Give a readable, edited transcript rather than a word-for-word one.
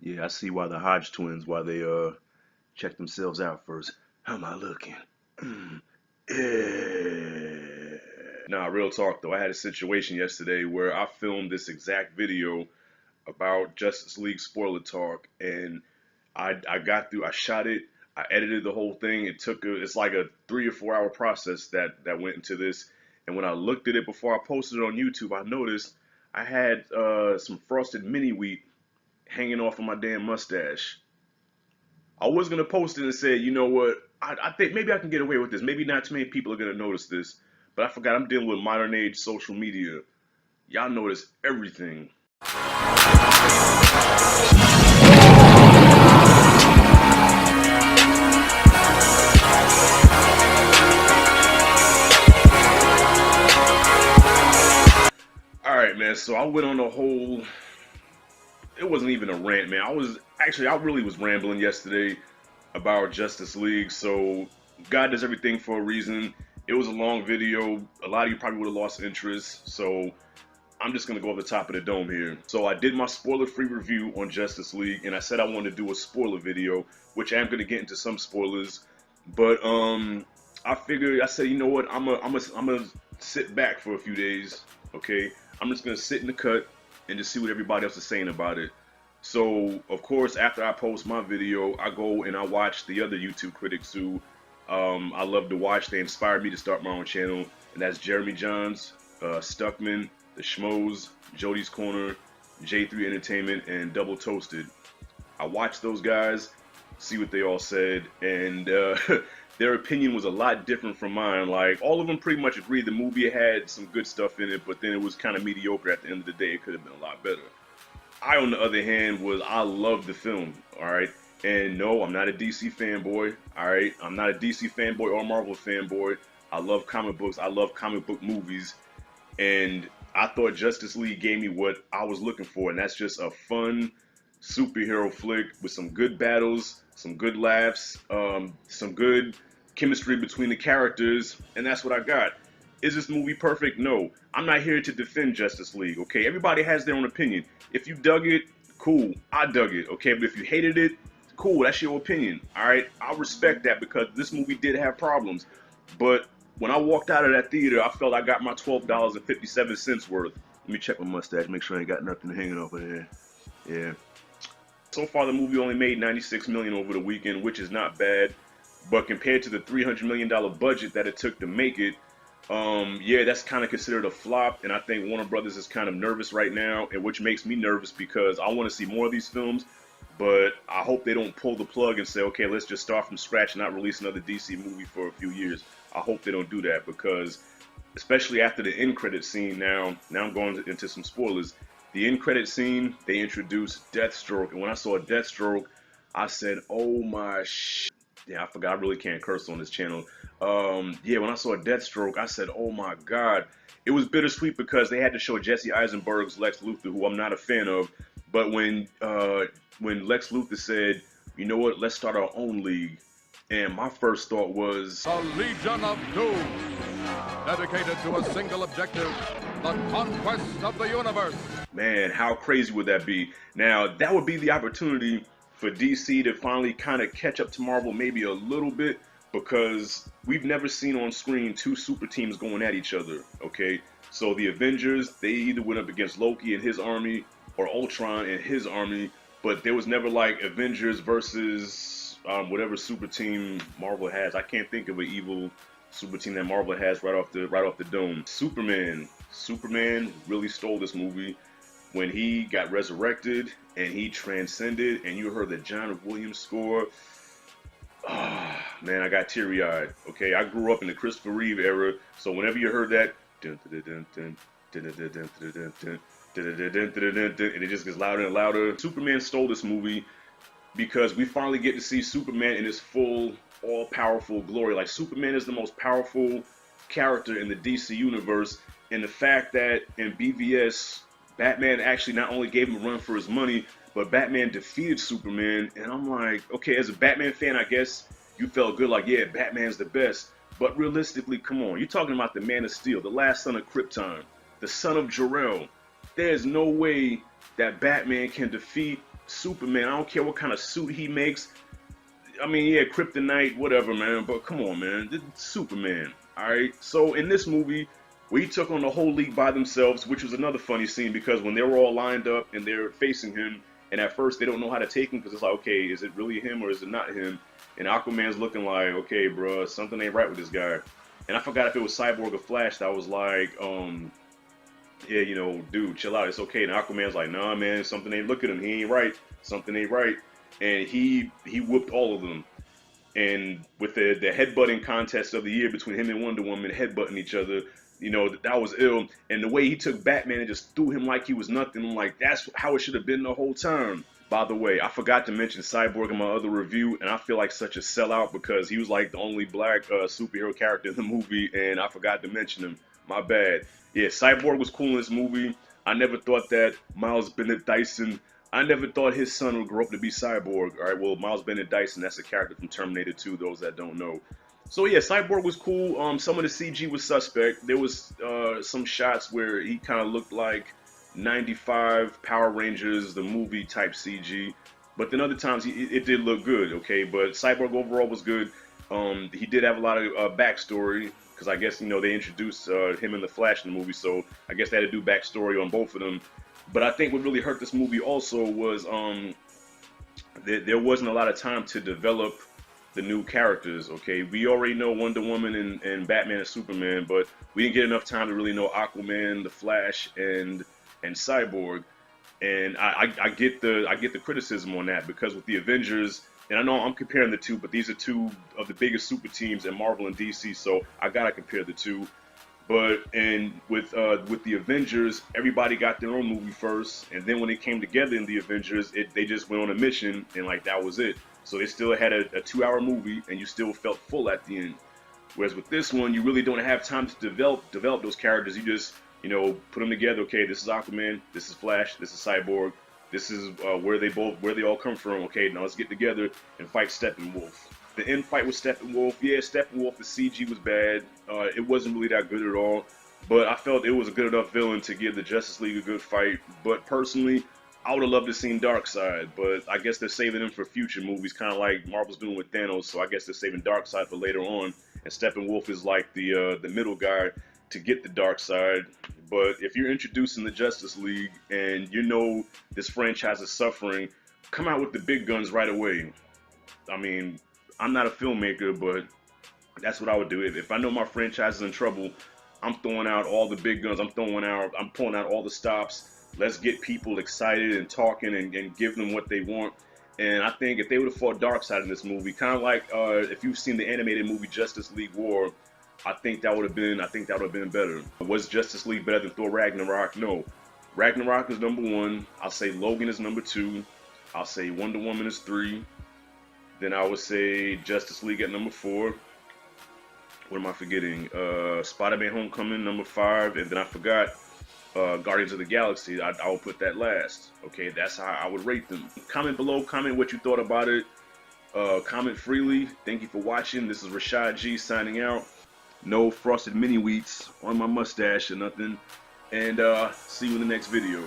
Yeah, I see why the Hodge twins, why they check themselves out first. How am I looking? Yeah. Nah, real talk though. I had a situation yesterday where I filmed this exact video about Justice League spoiler talk, and I got through. I shot it. I edited the whole thing. It's like a 3 or 4 hour process that went into this. And when I looked at it before I posted it on YouTube, I noticed I had some frosted mini wheat hanging off of my damn mustache. I was gonna post it and say, you know what? I think maybe I can get away with this. Maybe not too many people are gonna notice this. But I forgot I'm dealing with modern age social media. Y'all notice everything. Alright, man, so I went on a whole, it wasn't even a rant, man. I really was rambling yesterday about Justice League. So God does everything for a reason. It was a long video. A lot of you probably would have lost interest. So I'm just gonna go off the top of the dome here. So I did my spoiler-free review on Justice League, and I said I wanted to do a spoiler video, which I am gonna get into some spoilers. But I said, you know what? I'm gonna sit back for a few days. Okay, I'm just gonna sit in the cut and just see what everybody else is saying about it. So, of course, after I post my video, I go and I watch the other YouTube critics who I love to watch. They inspired me to start my own channel, and that's Jeremy Johns, Stuckman, The Schmoes, Jody's Corner, J3 Entertainment, and Double Toasted. I watched those guys, see what they all said, and their opinion was a lot different from mine. Like, all of them pretty much agreed the movie had some good stuff in it, but then it was kind of mediocre at the end of the day. It could have been a lot better. I, on the other hand, I loved the film, alright? And no, I'm not a DC fanboy, alright? I'm not a DC fanboy or Marvel fanboy. I love comic books. I love comic book movies. And I thought Justice League gave me what I was looking for, and that's just a fun superhero flick with some good battles, some good laughs, some good chemistry between the characters, and that's what I got. Is this movie perfect? No. I'm not here to defend Justice League, okay? Everybody has their own opinion. If you dug it, cool. I dug it, okay? But if you hated it, cool. That's your opinion, all right? I respect that because this movie did have problems. But when I walked out of that theater, I felt I got my $12.57 worth. Let me check my mustache, make sure I ain't got nothing hanging over there. Yeah. So far, the movie only made $96 million over the weekend, which is not bad. But compared to the $300 million budget that it took to make it, yeah, that's kind of considered a flop, and I think Warner Brothers is kind of nervous right now, and which makes me nervous because I want to see more of these films, but I hope they don't pull the plug and say, okay, let's just start from scratch and not release another DC movie for a few years. I hope they don't do that because, especially after the end credit scene now I'm going into some spoilers. The end credit scene, they introduced Deathstroke, and when I saw Deathstroke, I said, oh my yeah, I forgot I really can't curse on this channel. Yeah, when I saw Deathstroke, I said, oh my God. It was bittersweet because they had to show Jesse Eisenberg's Lex Luthor, who I'm not a fan of. But when Lex Luthor said, you know what, let's start our own league. And my first thought was, the Legion of Doom, dedicated to a single objective, the conquest of the universe. Man, how crazy would that be? Now, that would be the opportunity for DC to finally kind of catch up to Marvel maybe a little bit, because we've never seen on screen two super teams going at each other, okay? So the Avengers, they either went up against Loki and his army or Ultron and his army, but there was never like Avengers versus whatever super team Marvel has. I can't think of an evil super team that Marvel has right off the dome. Superman really stole this movie when he got resurrected and he transcended, and you heard the John Williams score. Oh, man, I got teary-eyed. Okay, I grew up in the Christopher Reeve era, so whenever you heard that, and it just gets louder and louder. Superman stole this movie because we finally get to see Superman in his full, all-powerful glory. Like, Superman is the most powerful character in the DC universe, and the fact that in BVS, Batman actually not only gave him a run for his money, but Batman defeated Superman, and I'm like, okay, as a Batman fan, I guess you felt good, like, yeah, Batman's the best. But realistically, come on, you're talking about the Man of Steel, the last son of Krypton, the son of Jor-El. There's no way that Batman can defeat Superman, I don't care what kind of suit he makes. I mean, yeah, kryptonite, whatever, man. But come on, man, this is Superman. All right. So in this movie, we took on the whole league by themselves, which was another funny scene because when they were all lined up and they're facing him, and at first they don't know how to take him because it's like, okay, is it really him or is it not him? And Aquaman's looking like, okay, bro, something ain't right with this guy. And I forgot if it was Cyborg or Flash that was like, yeah, you know, dude, chill out, it's okay. And Aquaman's like, nah, man, something ain't. Look at him, he ain't right. Something ain't right. And he whooped all of them. And with the headbutting contest of the year between him and Wonder Woman headbutting each other, you know, that was ill. And the way he took Batman and just threw him like he was nothing, I'm like, that's how it should have been the whole time. By the way, I forgot to mention Cyborg in my other review, and I feel like such a sellout because he was like the only black superhero character in the movie, and I forgot to mention him. My bad. Yeah, Cyborg was cool in this movie. I never thought that Miles Bennett Dyson, I never thought his son would grow up to be Cyborg. All right, well, Miles Bennett Dyson, that's a character from Terminator 2, those that don't know. So yeah, Cyborg was cool. Some of the CG was suspect. There was some shots where he kind of looked like 95 Power Rangers, the movie type CG. But then other times it did look good, okay? But Cyborg overall was good. He did have a lot of backstory because I guess, you know, they introduced him in the Flash in the movie, so I guess they had to do backstory on both of them. But I think what really hurt this movie also was there wasn't a lot of time to develop the new characters, okay? We already know Wonder Woman and Batman and Superman, but we didn't get enough time to really know Aquaman, the Flash, and Cyborg. And I get the criticism on that because with the Avengers, and I know I'm comparing the two, but these are two of the biggest super teams in Marvel and DC, so I gotta compare the two. But and with the Avengers, everybody got their own movie first, and then when they came together in the Avengers, they just went on a mission, and like that was it. So they still had a 2-hour movie, and you still felt full at the end. Whereas with this one, you really don't have time to develop those characters. You just, you know, put them together. Okay, this is Aquaman, this is Flash, this is Cyborg, this is where they all come from. Okay, now let's get together and fight Steppenwolf. The end fight with Steppenwolf, yeah, Steppenwolf, the CG was bad. It wasn't really that good at all. But I felt it was a good enough villain to give the Justice League a good fight. But personally, I would have loved to have seen Darkseid, but I guess they're saving him for future movies, kind of like Marvel's doing with Thanos. So I guess they're saving Darkseid for later on, and Steppenwolf is like the middle guy to get the Darkseid. But if you're introducing the Justice League and you know this franchise is suffering, come out with the big guns right away. I mean, I'm not a filmmaker, but that's what I would do. If I know my franchise is in trouble, I'm throwing out all the big guns. I'm pulling out all the stops. Let's get people excited and talking and give them what they want. And I think if they would have fought Darkseid in this movie, kind of like if you've seen the animated movie Justice League War, I think that would have been better. Was Justice League better than Thor Ragnarok? No. Ragnarok is number 1. I'll say Logan is number 2. I'll say Wonder Woman is 3. Then I would say Justice League at number 4. What am I forgetting? Spider-Man Homecoming, number 5. And then I forgot Guardians of the Galaxy. I will put that last. Okay, that's how I would rate them. Comment below. Comment what you thought about it. Comment freely. Thank you for watching. This is Rashad G signing out. No frosted mini wheats on my mustache or nothing. And see you in the next video.